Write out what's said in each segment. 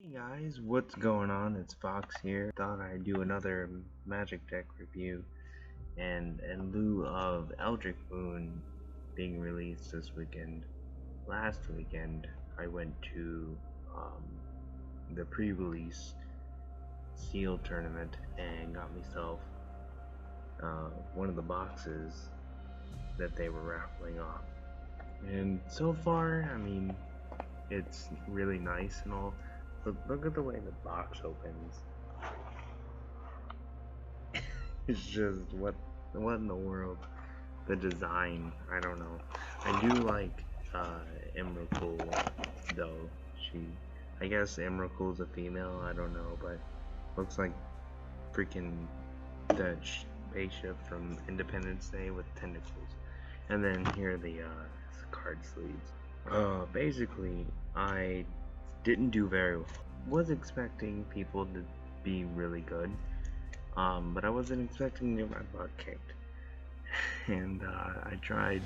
Hey guys, what's going on? It's Fox here. Thought I'd do another Magic deck review, and in lieu of Eldritch Moon being released this weekend, last weekend I went to the pre-release seal tournament and got myself one of the boxes that they were raffling off. And so far, I mean, it's really nice and all. But look at the way the box opens. It's just what in the world? The design, I don't know. I do like Emrakul though. I guess Emrakul's a female. I don't know, but looks like freaking the spaceship from Independence Day with tentacles. And then here are the card sleeves. Basically, I didn't do very well. Was expecting people to be really good, but I wasn't expecting to get my butt kicked. And I tried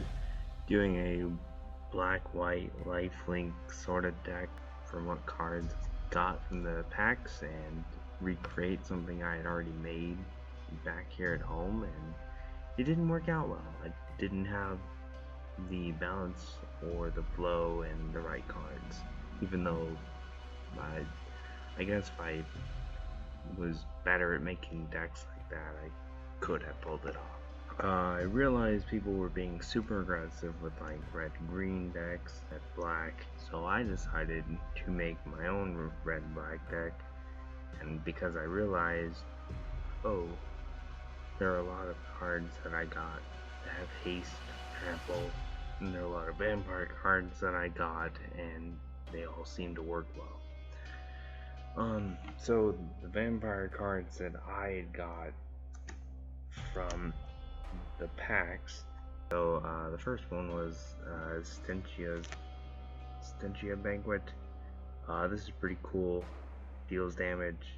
doing a black-white lifelink sort of deck from what cards got from the packs and recreate something I had already made back here at home, and it didn't work out well. I didn't have the balance or the flow and the right cards, even though I guess if I was better at making decks like that, I could have pulled it off. I realized people were being super aggressive with like red-green decks, red-black, so I decided to make my own red-black deck. And because I realized, oh, there are a lot of cards that I got that have haste, trample, and there are a lot of vampire cards that I got, and they all seem to work well. So the vampire cards that I had got from the packs. So the first one was Stentia Banquet. This is pretty cool. Deals damage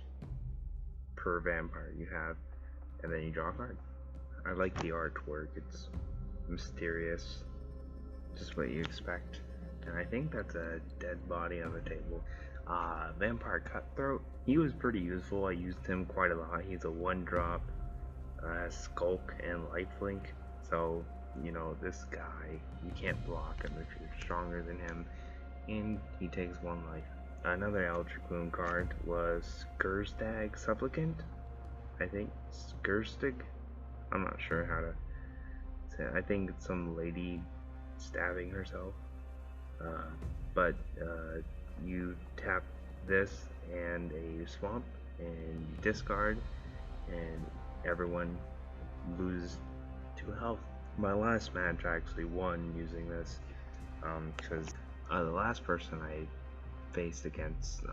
per vampire you have, and then you draw a card. I like the artwork. It's mysterious, just what you expect. And I think that's a dead body on the table. Vampire Cutthroat. He was pretty useful. I used him quite a lot. He's a 1-drop, Skulk and Lifelink. So, you know, this guy, you can't block him if you're stronger than him. And he takes 1 life. Another Eldritch Moon card was Skurstag Supplicant. I think Skurstig. I'm not sure how to say it. I think it's some lady stabbing herself. But you tap this and a swamp, and you discard, and everyone loses 2 health. My last match actually won using this, because the last person I faced against,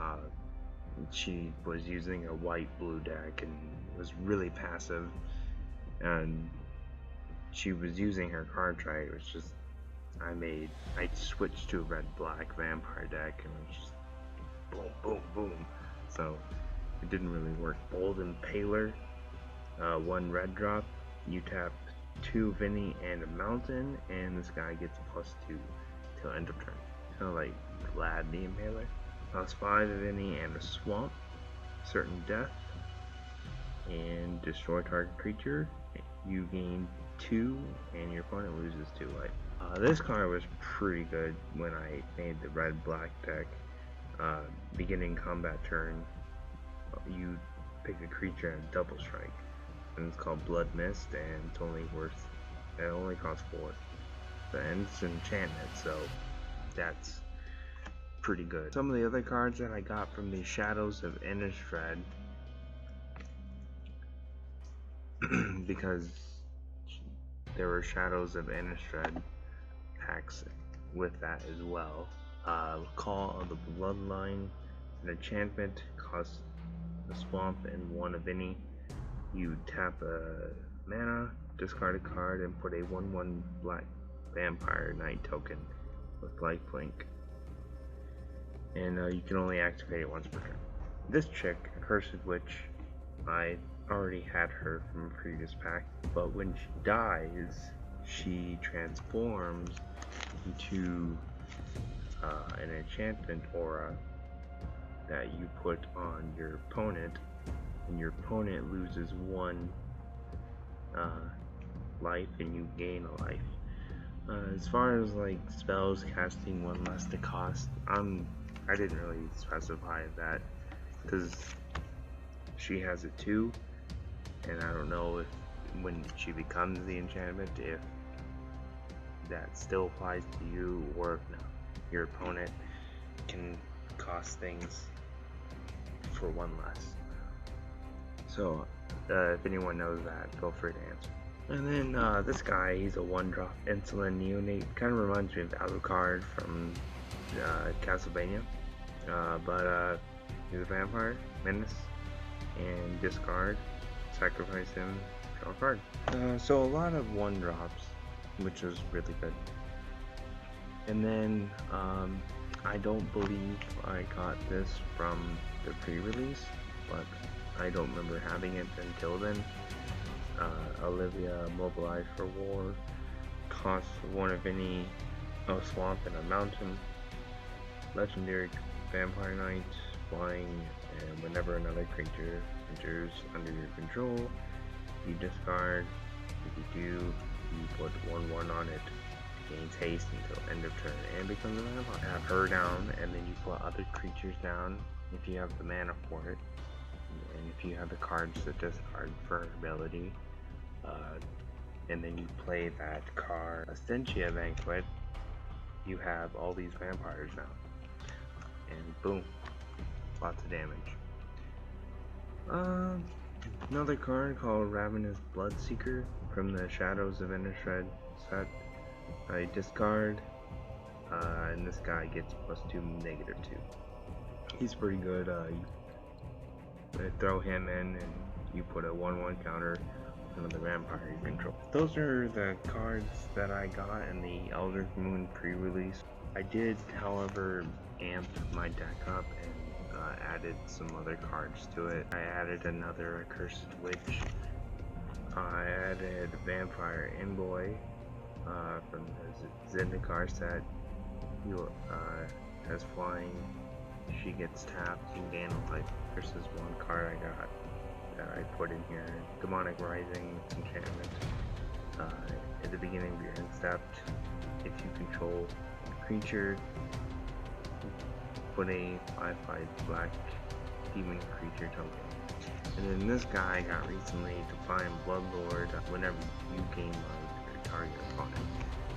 she was using a white-blue deck and was really passive, and she was using her card tray. It was just I switched to a red-black vampire deck, and it was just boom, boom, boom. So it didn't really work. Bold Impaler, 1 red drop. You tap 2 Vinny and a mountain, and this guy gets a +2 till end of turn. Kind of like Vlad the Impaler. +5 Vinny and a swamp. Certain death, and destroy target creature. You gain 2, and your opponent loses 2 life. This card was pretty good when I made the red-black deck. Beginning combat turn, you pick a creature and double strike, and it's called Blood Mist, and it only costs 4. And it's an enchantment, so that's pretty good. Some of the other cards that I got from the Shadows of Innistrad, because there were Shadows of Innistrad packs with that as well. Call of the Bloodline, an enchantment, costs a swamp and 1 of any. You tap a mana, discard a card, and put a 1/1 black vampire knight token with lifelink. And you can only activate it once per turn. This chick, Cursed Witch, I already had her from a previous pack, but when she dies, she transforms into an enchantment aura that you put on your opponent, and your opponent loses 1 life and you gain a life. As far as like spells casting 1 less to cost, I didn't really specify that because she has it too, and I don't know if when she becomes the enchantment if that still applies to you or if your opponent can cost things for 1 less. So if anyone knows that, feel free to answer. And then this guy, he's a 1-drop insulin neonate. Kind of reminds me of Alucard from Castlevania, but he's a vampire, menace, and discard, sacrifice him, draw a card. So a lot of 1-drops, which was really good. And then I don't believe I got this from the pre-release, but I don't remember having it until then. Olivia, mobilized for war, costs 1 of any, a swamp and a mountain, legendary vampire knight, flying, and whenever another creature enters under your control, you discard. If you do, you put 1/1 on it, gains haste until end of turn, and becomes a vampire. Have her down, and then you put other creatures down if you have the mana for it, and if you have the cards to discard for her ability. And then you play that card, Astentia Banquet, you have all these vampires now. And boom, lots of damage. Another card called Ravenous Bloodseeker from the Shadows of Innistrad set. I discard, and this guy gets +2, -2. He's pretty good. You throw him in, and you put a 1/1 counter on the vampire you control. Those are the cards that I got in the Eldritch Moon pre-release. I did, however, amp my deck up and added some other cards to it. I added another Accursed Witch. I added Vampire Envoy from the Zendikar set. You has flying. She gets tapped. You gain a life. Versus 1 card I got that I put in here. Demonic Rising enchantment. At the beginning of your end step, if you control a creature, put a 5/5 black demon creature token. And then this guy I got recently, Defiant Bloodlord. Whenever you gain life, your target opponent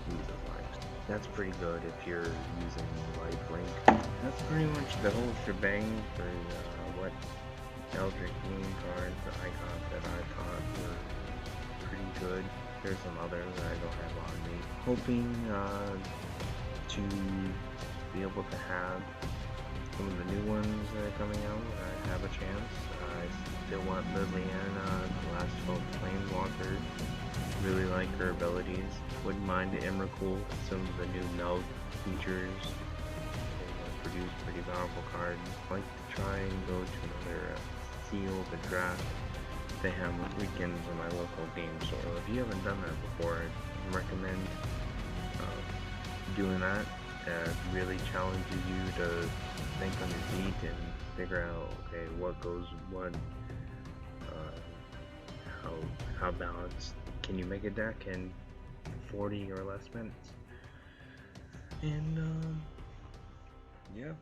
loses life. That's pretty good if you're using lifelink. That's pretty much the whole shebang for what Eldritch Moon cards I got that I thought were pretty good. There's some others that I don't have on me. Hoping to be able to have some of the new ones that are coming out when I have a chance. I still want Liliana, the last 12 Planeswalker. Really like her abilities. Wouldn't mind Emrakul, some of the new meld features. They produce pretty powerful cards. I'd like to try and go to another seal the draft. They have weekends in my local game store. If you haven't done that before, I recommend doing that. It really challenges you to think on your feet and figure out, okay, what goes what, how balanced can you make a deck in 40 or less minutes. And yeah.